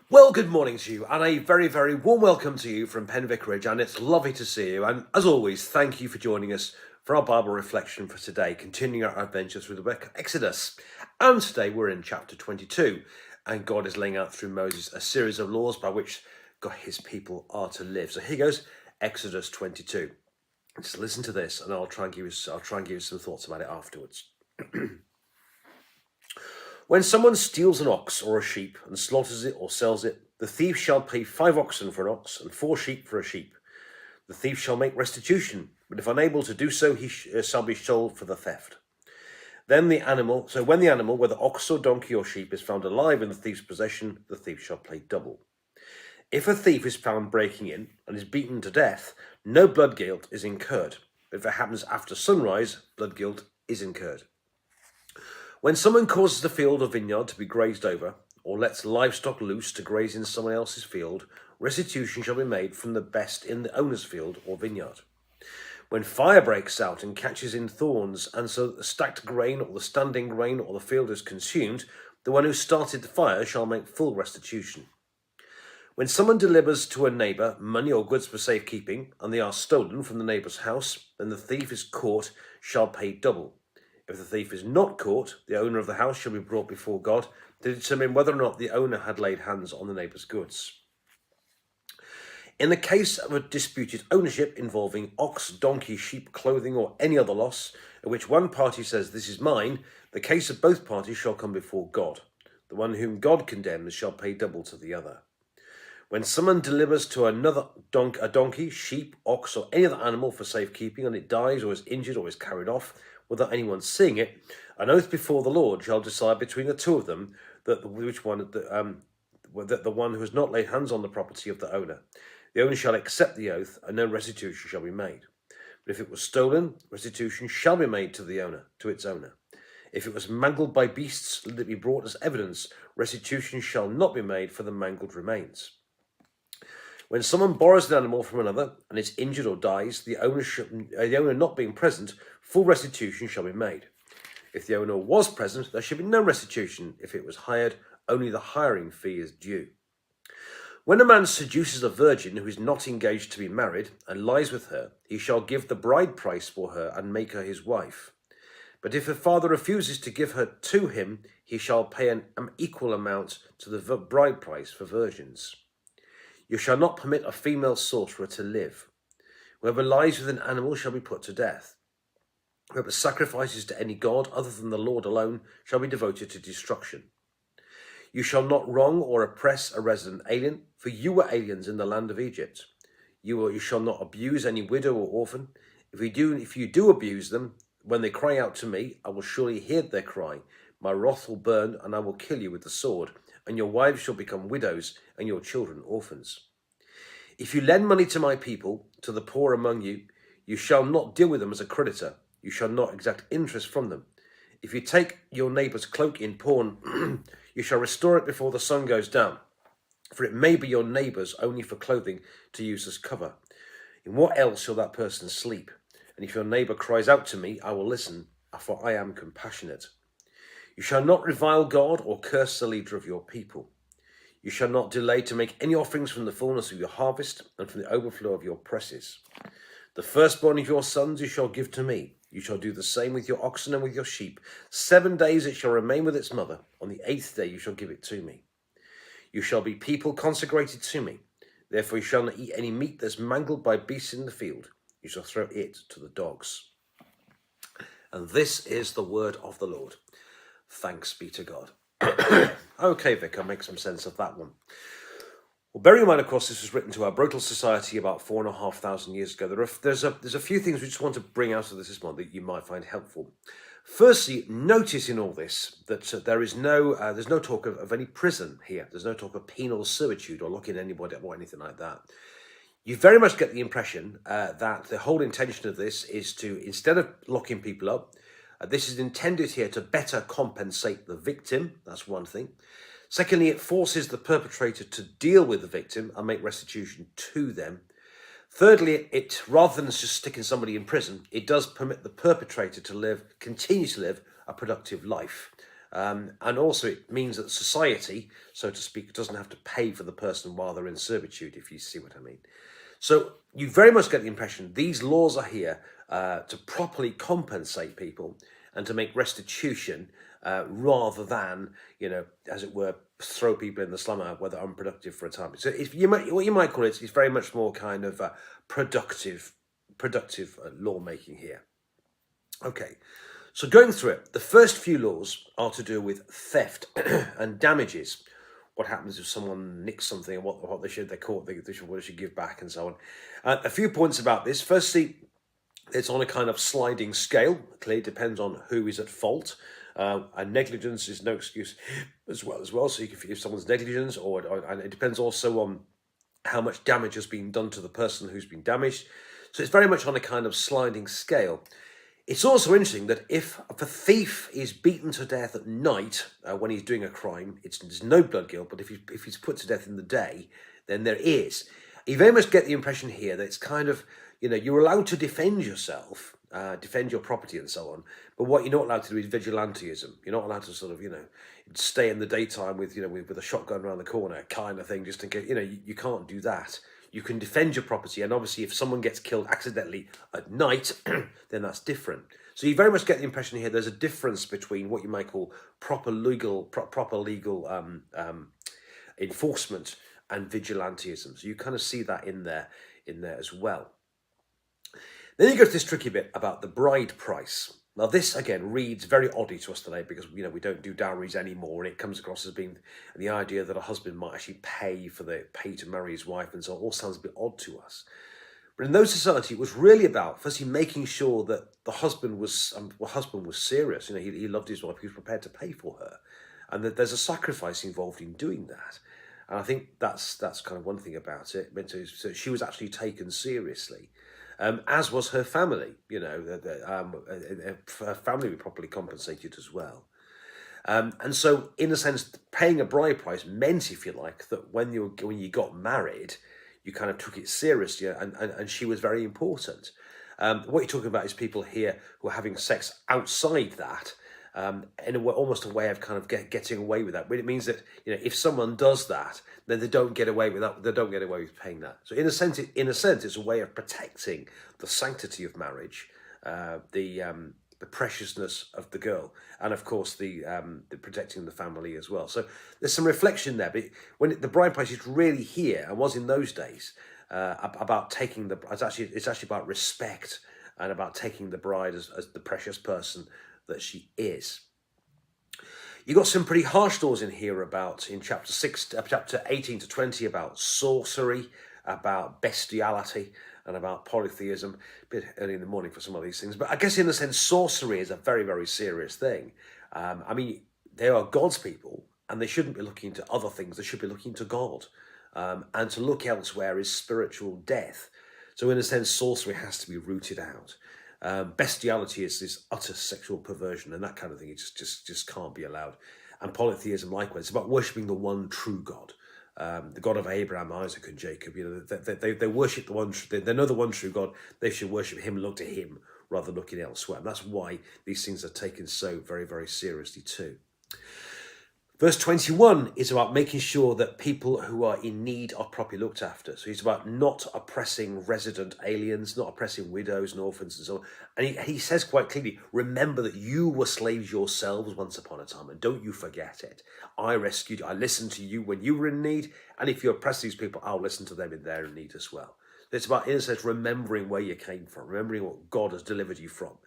Well, good morning to you, and a very, very warm welcome to you from Penn Vicarage, and it's lovely to see you. And as always, thank you for joining us for our Bible reflection for today, continuing our adventure through the book of Exodus. And today we're in chapter 22, and God is laying out through Moses a series of laws by which his people are to live. So here goes Exodus 22. Just listen to this, and I'll try and give you some thoughts about it afterwards. When someone steals an ox or a sheep and slaughters it or sells it, the thief shall pay 5 oxen for an ox and 4 sheep for a sheep. The thief shall make restitution, but if unable to do so, he shall be sold for the theft. When the animal, whether ox or donkey or sheep, is found alive in the thief's possession, the thief shall pay double. If a thief is found breaking in and is beaten to death, no blood guilt is incurred. But if it happens after sunrise, blood guilt is incurred. When someone causes a field or vineyard to be grazed over, or lets livestock loose to graze in someone else's field, restitution shall be made from the best in the owner's field or vineyard. When fire breaks out and catches in thorns, and so the stacked grain or the standing grain or the field is consumed, the one who started the fire shall make full restitution. When someone delivers to a neighbour money or goods for safekeeping, and they are stolen from the neighbour's house, then the thief is caught, shall pay double. If the thief is not caught, the owner of the house shall be brought before God to determine whether or not the owner had laid hands on the neighbour's goods. In the case of a disputed ownership involving ox, donkey, sheep, clothing, or any other loss, in which one party says, "This is mine," the case of both parties shall come before God. The one whom God condemns shall pay double to the other. When someone delivers to another a donkey, sheep, ox, or any other animal for safekeeping, and it dies or is injured or is carried off, without anyone seeing it, an oath before the Lord shall decide between the two of them that the one who has not laid hands on the property of the owner. The owner shall accept the oath, and no restitution shall be made. But if it was stolen, restitution shall be made to the owner, to its owner. If it was mangled by beasts, let it be brought as evidence. Restitution shall not be made for the mangled remains. When someone borrows an animal from another and it's injured or dies, the owner not being present, full restitution shall be made. If the owner was present, there should be no restitution. If it was hired, only the hiring fee is due. When a man seduces a virgin who is not engaged to be married and lies with her, he shall give the bride price for her and make her his wife. But if her father refuses to give her to him, he shall pay an equal amount to the bride price for virgins. You shall not permit a female sorcerer to live. Whoever lies with an animal shall be put to death. Whoever sacrifices to any god other than the Lord alone shall be devoted to destruction. You shall not wrong or oppress a resident alien, for you were aliens in the land of Egypt. You shall not abuse any widow or orphan. If you do abuse them, when they cry out to me, I will surely hear their cry. My wrath will burn, and I will kill you with the sword, and your wives shall become widows, and your children orphans. If you lend money to my people, to the poor among you, you shall not deal with them as a creditor. You shall not exact interest from them. If you take your neighbour's cloak in pawn, you shall restore it before the sun goes down, for it may be your neighbour's only for clothing to use as cover. In what else shall that person sleep? And if your neighbour cries out to me, I will listen, for I am compassionate. You shall not revile God or curse the leader of your people. You shall not delay to make any offerings from the fullness of your harvest and from the overflow of your presses. The firstborn of your sons you shall give to me. You shall do the same with your oxen and with your sheep. 7 days it shall remain with its mother. On the 8th day you shall give it to me. You shall be people consecrated to me. Therefore you shall not eat any meat that's mangled by beasts in the field. You shall throw it to the dogs. And this is the word of the Lord. Thanks be to God. Okay, Vic, I'll make some sense of that one. Well, bearing in mind, of course, this was written to our brutal society about 4,500 years ago. There's a few things we just want to bring out of this morning that you might find helpful. Firstly, notice in all this that there's no talk of any prison here. There's no talk of penal servitude or locking anybody up or anything like that. You very much get the impression that the whole intention of this is to, instead of locking people up, this is intended here to better compensate the victim. That's one thing. Secondly, it forces the perpetrator to deal with the victim and make restitution to them. Thirdly, it rather than just sticking somebody in prison, it does permit the perpetrator to continue to live a productive life. And also it means that society, so to speak, doesn't have to pay for the person while they're in servitude, if you see what I mean. So you very much get the impression these laws are here to properly compensate people and to make restitution rather than, as it were, throw people in the slumber where they're unproductive for a time. So if you might, what you might call it is very much more kind of productive lawmaking here. Okay, so going through it, the first few laws are to do with theft and damages. What happens if someone nicks something and what they should, they're caught, what they should give back and so on. A few points about this. Firstly, it's on a kind of sliding scale. Clearly, it depends on who is at fault. And negligence is no excuse as well. So you can forgive someone's negligence, and it depends also on how much damage has been done to the person who's been damaged. So it's very much on a kind of sliding scale. It's also interesting that if a thief is beaten to death at night when he's doing a crime, there's no blood guilt, but if he's put to death in the day, then there is. You very much get the impression here that it's kind of, you're allowed to defend yourself, defend your property and so on, but what you're not allowed to do is vigilantism. You're not allowed to sort of, stay in the daytime with a shotgun around the corner kind of thing, just in case, you can't do that. You can defend your property, and obviously if someone gets killed accidentally at night, then that's different. So you very much get the impression here there's a difference between what you might call proper legal enforcement and vigilantism. So you kind of see that in there as well. Then you go to this tricky bit about the bride price. Now this, again, reads very oddly to us today because, we don't do dowries anymore, and it comes across as being the idea that a husband might actually pay to marry his wife, and so it all sounds a bit odd to us. But in those societies, it was really about, firstly, making sure that the husband was serious. He loved his wife, he was prepared to pay for her, and that there's a sacrifice involved in doing that. And I think that's kind of one thing about it. So she was actually taken seriously. As was her family, her family were properly compensated as well. And so, in a sense, paying a bride price meant, if you like, that when you got married, you kind of took it seriously, and she was very important. What you're talking about is people here who are having sex outside that, in a way, almost a way of kind of getting away with that. But it means that if someone does that, then they don't get away with that. They don't get away with paying that. So in a sense, it's a way of protecting the sanctity of marriage, the preciousness of the girl, and of course the protecting the family as well. So there's some reflection there. But when the bride price is really here, and was in those days, about taking it's actually about respect and about taking the bride as the precious person that she is. You got some pretty harsh laws in here in chapter 18 to 20 about sorcery, about bestiality, and about polytheism. A bit early in the morning for some of these things, but I guess in a sense, sorcery is a very, very serious thing. They are God's people, and they shouldn't be looking to other things. They should be looking to God, and to look elsewhere is spiritual death. So in a sense, sorcery has to be rooted out. Bestiality is this utter sexual perversion and that kind of thing. It just can't be allowed. And polytheism likewise. It's about worshipping the one true God, the God of Abraham, Isaac, and Jacob. They worship the one. They know the one true God. They should worship Him, look to Him rather than looking elsewhere. And that's why these things are taken so very, very seriously too. Verse 21 is about making sure that people who are in need are properly looked after. So he's about not oppressing resident aliens, not oppressing widows and orphans and so on. And he says quite clearly, remember that you were slaves yourselves once upon a time, and don't you forget it. I rescued you. I listened to you when you were in need, and if you oppress these people, I'll listen to them in their need as well. It's about, in a sense, remembering where you came from, remembering what God has delivered you from,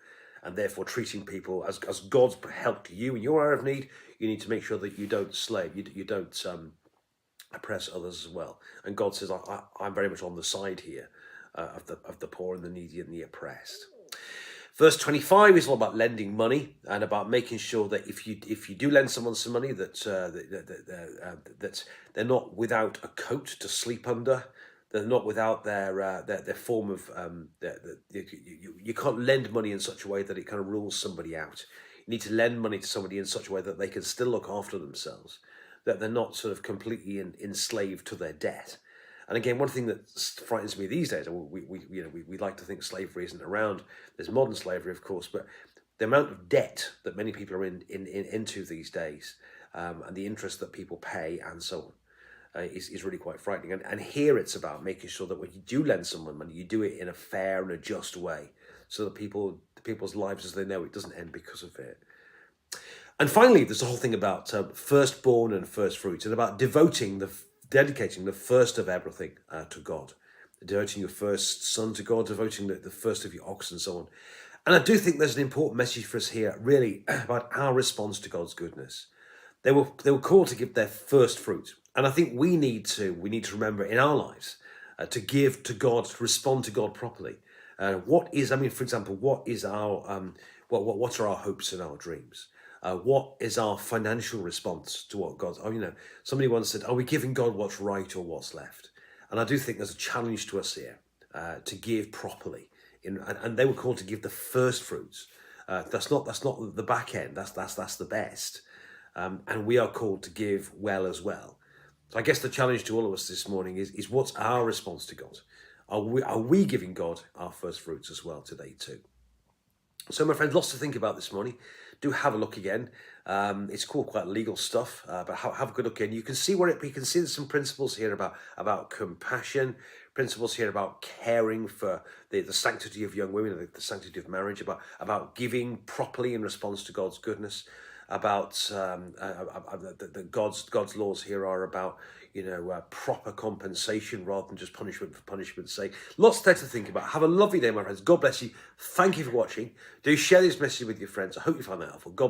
and therefore treating people as God's helped you in your hour of need. You need to make sure that you don't slave, you don't oppress others as well. And God says, I'm very much on the side here of the poor and the needy and the oppressed. Verse 25 is all about lending money and about making sure that if you do lend someone some money, that they're not without a coat to sleep under. They're not without their form of you can't lend money in such a way that it kind of rules somebody out. You need to lend money to somebody in such a way that they can still look after themselves, that they're not sort of completely enslaved to their debt. And again, one thing that frightens me these days, we like to think slavery isn't around. There's modern slavery, of course, but the amount of debt that many people are into these days, and the interest that people pay and so on. Is really quite frightening. And here it's about making sure that when you do lend someone money, you do it in a fair and a just way, so that people's lives as they know it doesn't end because of it. And finally, there's the whole thing about firstborn and first fruits, and about dedicating the first of everything to God, devoting your first son to God, devoting the first of your ox and so on. And I do think there's an important message for us here, really, about our response to God's goodness. They were called to give their first fruit. And I think we need to remember in our lives to give to God, to respond to God properly. For example, what is our what are our hopes and our dreams? What is our financial response to what God? Somebody once said, "Are we giving God what's right or what's left?" And I do think there's a challenge to us here to give properly. And they were called to give the first fruits. That's not the back end. That's the best. And we are called to give well as well. So I guess the challenge to all of us this morning is what's our response to God? Are we giving God our first fruits as well today too? So my friends, lots to think about this morning. Do have a look again. It's called quite legal stuff, but have a good look again. You can see there's some principles here about compassion, principles here about caring for the sanctity of young women, the sanctity of marriage, about giving properly in response to God's goodness, about God's laws here are about proper compensation rather than just punishment for punishment's sake. Lots there to think about. Have a lovely day, my friends. God bless you. Thank you for watching. Do share this message with your friends. I hope you found that helpful. God